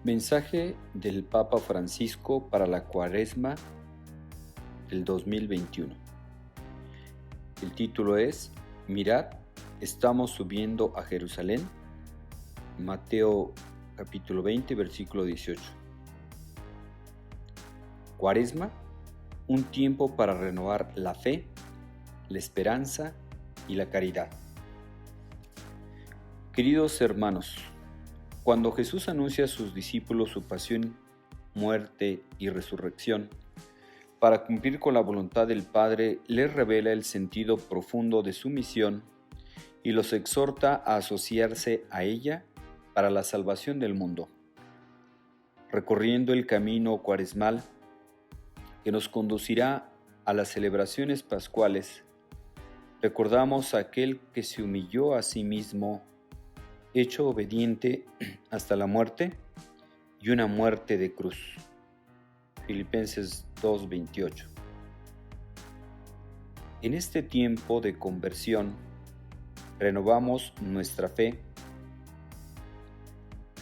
Mensaje del Papa Francisco para la Cuaresma del 2021. El título es Mirad, estamos subiendo a Jerusalén. Mateo capítulo 20, versículo 18. Cuaresma, un tiempo para renovar la fe, la esperanza y la caridad. Queridos hermanos, cuando Jesús anuncia a sus discípulos su pasión, muerte y resurrección, para cumplir con la voluntad del Padre, les revela el sentido profundo de su misión y los exhorta a asociarse a ella para la salvación del mundo. Recorriendo el camino cuaresmal que nos conducirá a las celebraciones pascuales, recordamos a aquel que se humilló a sí mismo, hecho obediente hasta la muerte y una muerte de cruz. Filipenses 2:28. En este tiempo de conversión, renovamos nuestra fe,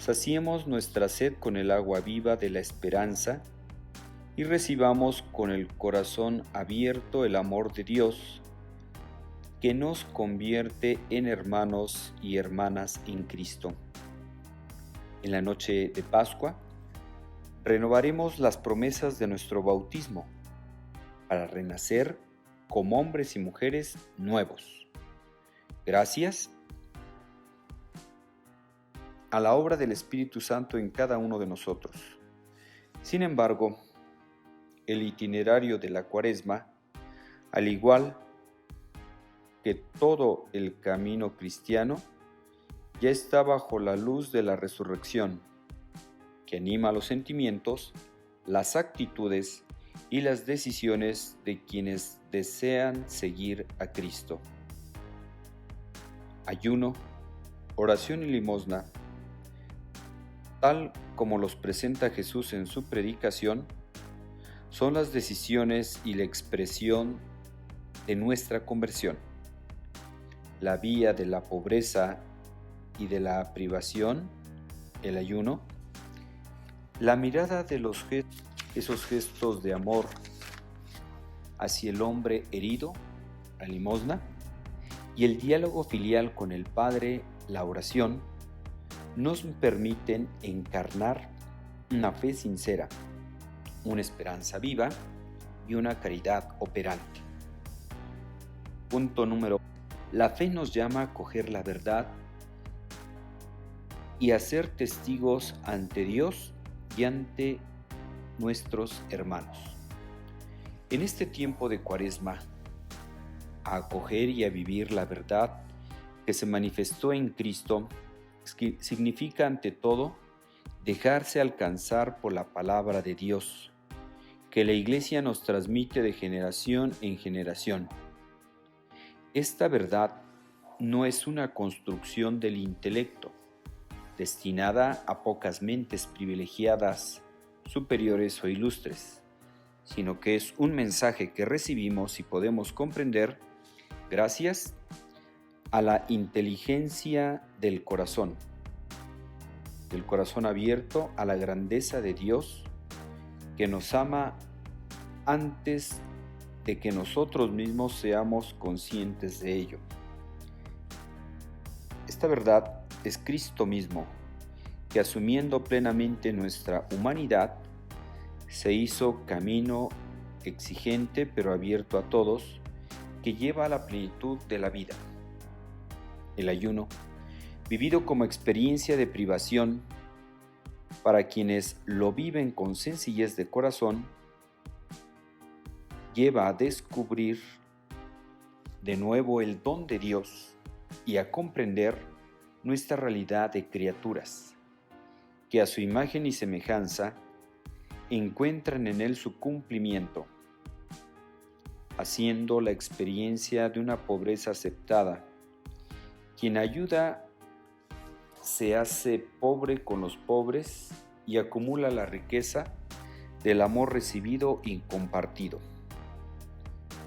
saciemos nuestra sed con el agua viva de la esperanza y recibamos con el corazón abierto el amor de Dios, que nos convierte en hermanos y hermanas en Cristo. En la noche de Pascua, renovaremos las promesas de nuestro bautismo para renacer como hombres y mujeres nuevos. Gracias a la obra del Espíritu Santo en cada uno de nosotros. Sin embargo, el itinerario de la Cuaresma, al igual que todo el camino cristiano, ya está bajo la luz de la resurrección, que anima los sentimientos, las actitudes y las decisiones de quienes desean seguir a Cristo. Ayuno, oración y limosna, tal como los presenta Jesús en su predicación, son las decisiones y la expresión de nuestra conversión. La vía de la pobreza y de la privación, el ayuno, la mirada de esos gestos de amor hacia el hombre herido, la limosna, y el diálogo filial con el Padre, la oración, nos permiten encarnar una fe sincera, una esperanza viva y una caridad operante. Punto número 1. La fe nos llama a coger la verdad y a ser testigos ante Dios y ante nuestros hermanos. En este tiempo de Cuaresma, a acoger y a vivir la verdad que se manifestó en Cristo significa ante todo dejarse alcanzar por la palabra de Dios, que la Iglesia nos transmite de generación en generación. Esta verdad no es una construcción del intelecto, destinada a pocas mentes privilegiadas, superiores o ilustres, sino que es un mensaje que recibimos y podemos comprender gracias a la inteligencia del corazón abierto a la grandeza de Dios, que nos ama antes de que nosotros mismos seamos conscientes de ello. Esta verdad es Cristo mismo, que asumiendo plenamente nuestra humanidad, se hizo camino exigente pero abierto a todos, que lleva a la plenitud de la vida. El ayuno, vivido como experiencia de privación, para quienes lo viven con sencillez de corazón, lleva a descubrir de nuevo el don de Dios y a comprender nuestra realidad de criaturas, que a su imagen y semejanza encuentran en él su cumplimiento, haciendo la experiencia de una pobreza aceptada. Quien ayuda se hace pobre con los pobres y acumula la riqueza del amor recibido y compartido.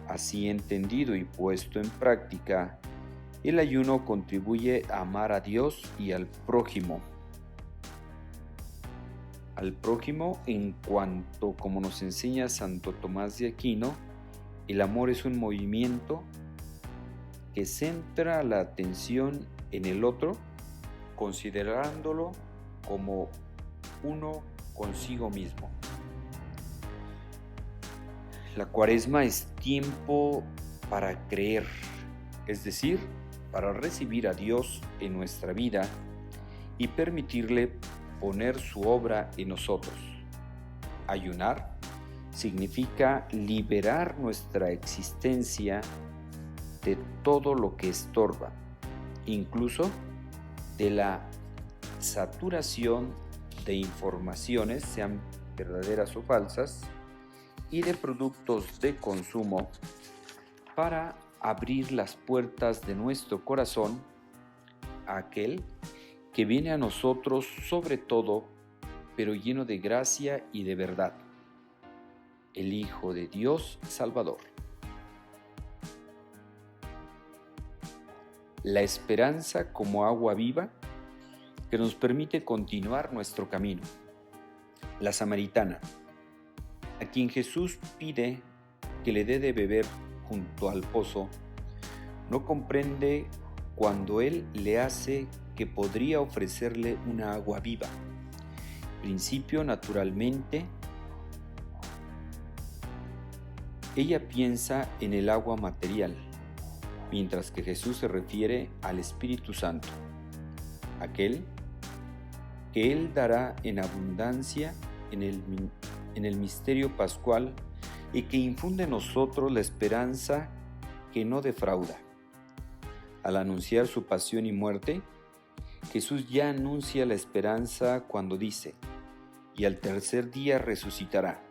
Así entendido y puesto en práctica, el ayuno contribuye a amar a Dios y al prójimo. al prójimo en cuanto, como nos enseña Santo Tomás de Aquino, el amor es un movimiento que centra la atención en el otro, considerándolo como uno consigo mismo. La Cuaresma es tiempo para creer, es decir, para recibir a Dios en nuestra vida y permitirle poner su obra en nosotros. Ayunar significa liberar nuestra existencia de todo lo que estorba, incluso de la saturación de informaciones, sean verdaderas o falsas, y de productos de consumo, para abrir las puertas de nuestro corazón a aquel que viene a nosotros sobre todo, pero lleno de gracia y de verdad, el Hijo de Dios Salvador. La esperanza como agua viva que nos permite continuar nuestro camino. La samaritana, a quien Jesús pide que le dé de beber junto al pozo, no comprende cuando Él le hace que podría ofrecerle una agua viva. Principio, naturalmente, ella piensa en el agua material, mientras que Jesús se refiere al Espíritu Santo, aquel que Él dará en abundancia en el misterio pascual y que infunde en nosotros la esperanza que no defrauda. Al anunciar su pasión y muerte, Jesús ya anuncia la esperanza cuando dice: y al tercer día resucitará.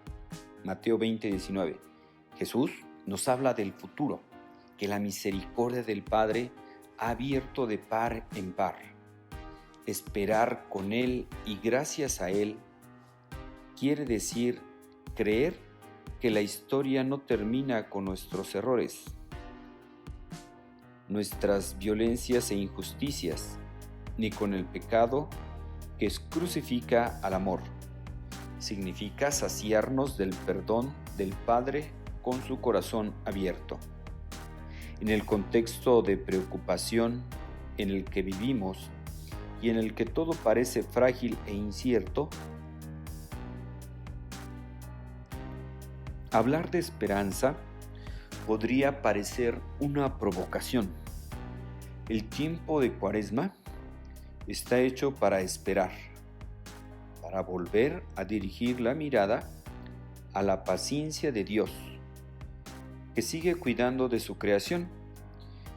Mateo 20:19. Jesús nos habla del futuro, que la misericordia del Padre ha abierto de par en par. Esperar con Él y gracias a Él quiere decir creer que la historia no termina con nuestros errores, nuestras violencias e injusticias, ni con el pecado que crucifica al amor. Significa saciarnos del perdón del Padre con su corazón abierto. En el contexto de preocupación en el que vivimos y en el que todo parece frágil e incierto, hablar de esperanza podría parecer una provocación. El tiempo de Cuaresma está hecho para esperar, para volver a dirigir la mirada a la paciencia de Dios, que sigue cuidando de su creación,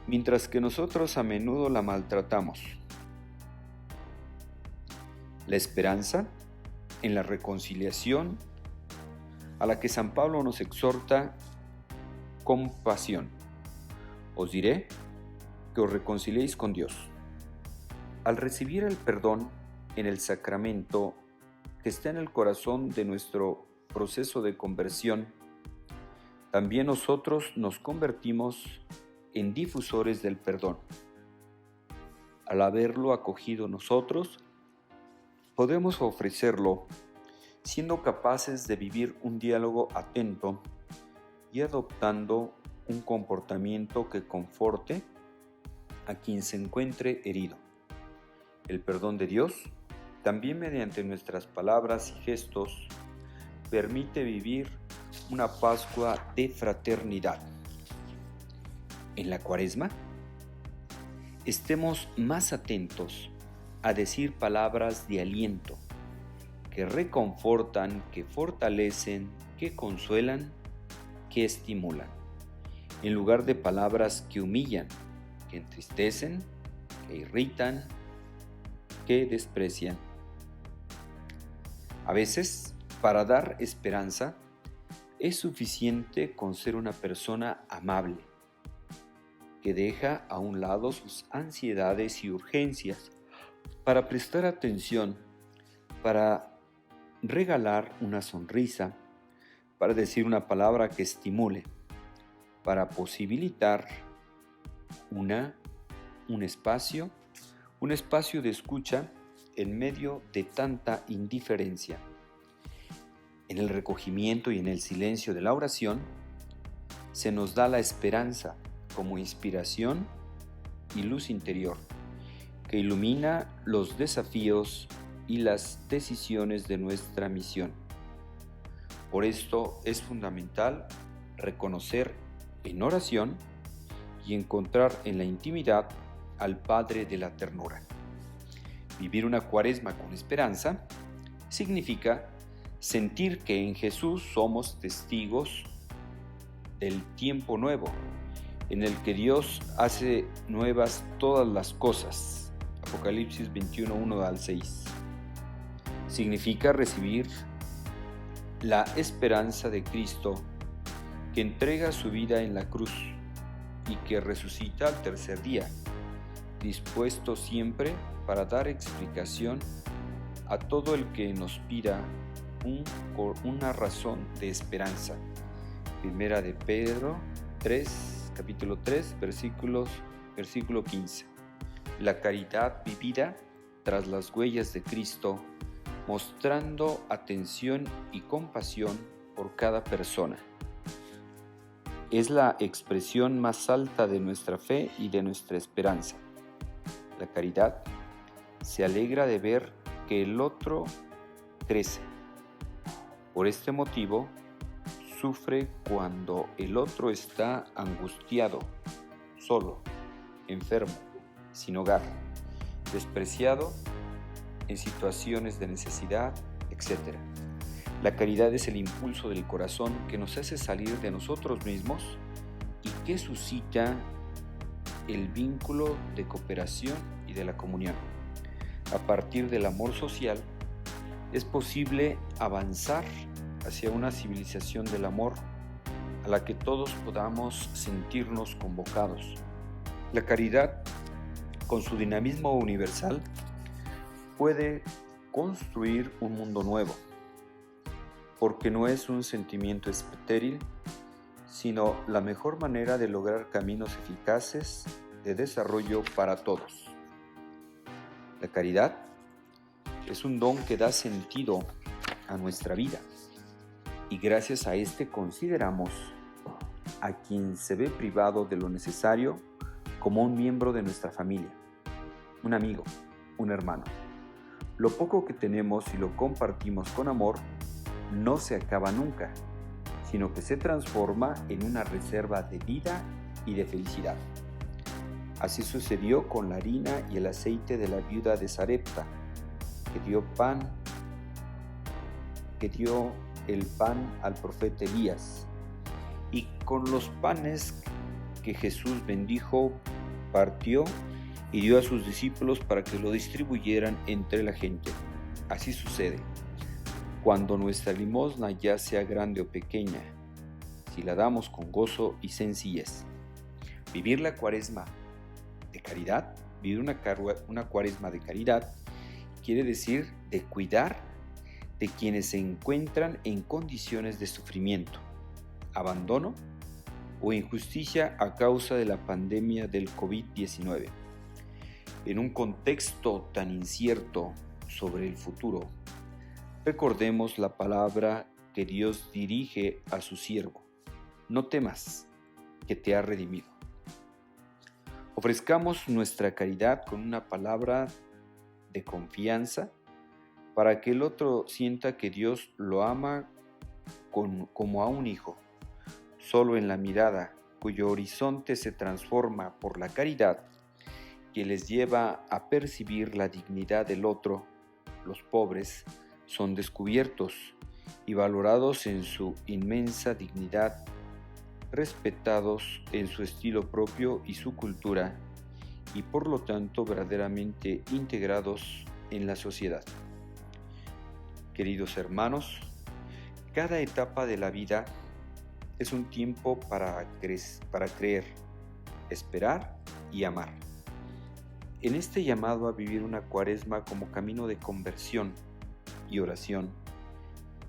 mientras que nosotros a menudo la maltratamos. La esperanza en la reconciliación, a la que San Pablo nos exhorta con pasión. Os diré que os reconciliéis con Dios. Al recibir el perdón en el sacramento que está en el corazón de nuestro proceso de conversión, también nosotros nos convertimos en difusores del perdón. Al haberlo acogido nosotros, podemos ofrecerlo, siendo capaces de vivir un diálogo atento y adoptando un comportamiento que conforte a quien se encuentre herido. El perdón de Dios, también mediante nuestras palabras y gestos, permite vivir una Pascua de fraternidad. En la Cuaresma, estemos más atentos a decir palabras de aliento, que reconfortan, que fortalecen, que consuelan, que estimulan, en lugar de palabras que humillan, que entristecen, que irritan, que desprecian. A veces, para dar esperanza, es suficiente con ser una persona amable, que deja a un lado sus ansiedades y urgencias para prestar atención, para regalar una sonrisa, para decir una palabra que estimule, para posibilitar un espacio de escucha en medio de tanta indiferencia. En el recogimiento y en el silencio de la oración, se nos da la esperanza como inspiración y luz interior, que ilumina los desafíos y las decisiones de nuestra misión. Por esto es fundamental reconocer en oración y encontrar en la intimidad al Padre de la ternura. Vivir una cuaresma con esperanza significa sentir que en Jesús somos testigos del tiempo nuevo, en el que Dios hace nuevas todas las cosas. Apocalipsis 21, 1 al 6. Significa recibir la esperanza de Cristo, que entrega su vida en la cruz y que resucita al tercer día, dispuesto siempre para dar explicación a todo el que nos pida una razón de esperanza. Primera de Pedro 3, capítulo 3, versículo 15. La caridad vivida tras las huellas de Cristo, mostrando atención y compasión por cada persona. Es la expresión más alta de nuestra fe y de nuestra esperanza. La caridad se alegra de ver que el otro crece. Por este motivo, sufre cuando el otro está angustiado, solo, enfermo, sin hogar, despreciado, en situaciones de necesidad, etc. La caridad es el impulso del corazón que nos hace salir de nosotros mismos y que suscita el vínculo de cooperación y de la comunión. A partir del amor social, es posible avanzar hacia una civilización del amor a la que todos podamos sentirnos convocados. La caridad, con su dinamismo universal, puede construir un mundo nuevo, porque no es un sentimiento estéril, sino la mejor manera de lograr caminos eficaces de desarrollo para todos. La caridad es un don que da sentido a nuestra vida y gracias a este consideramos a quien se ve privado de lo necesario como un miembro de nuestra familia, un amigo, un hermano. Lo poco que tenemos y lo compartimos con amor no se acaba nunca, sino que se transforma en una reserva de vida y de felicidad. Así sucedió con la harina y el aceite de la viuda de Sarepta, que dio el pan al profeta Elías, y con los panes que Jesús bendijo, partió y dio a sus discípulos para que lo distribuyeran entre la gente. Así sucede cuando nuestra limosna, ya sea grande o pequeña, si la damos con gozo y sencillez. Vivir la cuaresma de caridad, vivir una cuaresma de caridad, quiere decir de cuidar de quienes se encuentran en condiciones de sufrimiento, abandono o injusticia a causa de la pandemia del COVID-19. En un contexto tan incierto sobre el futuro, recordemos la palabra que Dios dirige a su siervo: no temas, que te ha redimido. Ofrezcamos nuestra caridad con una palabra de confianza para que el otro sienta que Dios lo ama como a un hijo. Solo en la mirada, cuyo horizonte se transforma por la caridad, que les lleva a percibir la dignidad del otro, los pobres son descubiertos y valorados en su inmensa dignidad, respetados en su estilo propio y su cultura, y por lo tanto verdaderamente integrados en la sociedad. Queridos hermanos, cada etapa de la vida es un tiempo para creer, esperar y amar. En este llamado a vivir una cuaresma como camino de conversión y oración,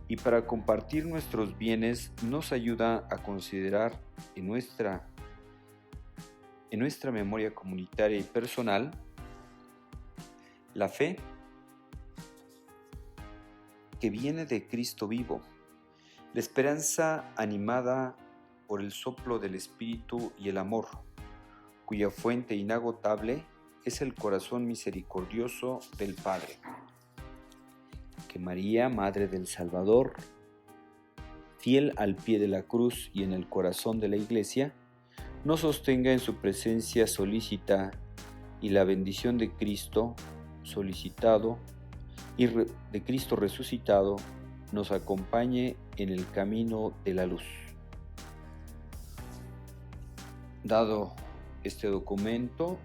y para compartir nuestros bienes, nos ayuda a considerar en nuestra memoria comunitaria y personal la fe que viene de Cristo vivo La esperanza animada por el soplo del Espíritu y el amor, cuya fuente inagotable es el corazón misericordioso del Padre. Que María, Madre del Salvador, fiel al pie de la cruz y en el corazón de la Iglesia, nos sostenga en su presencia solícita y la bendición de Cristo solicitado y de Cristo resucitado nos acompañe en el camino de la luz. Dado este documento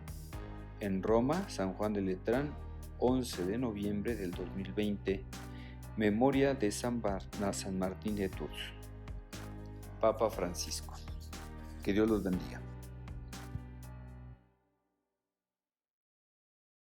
en Roma, San Juan de Letrán, 11 de noviembre del 2020, memoria de San Martín de Tours. Papa Francisco. Que Dios los bendiga.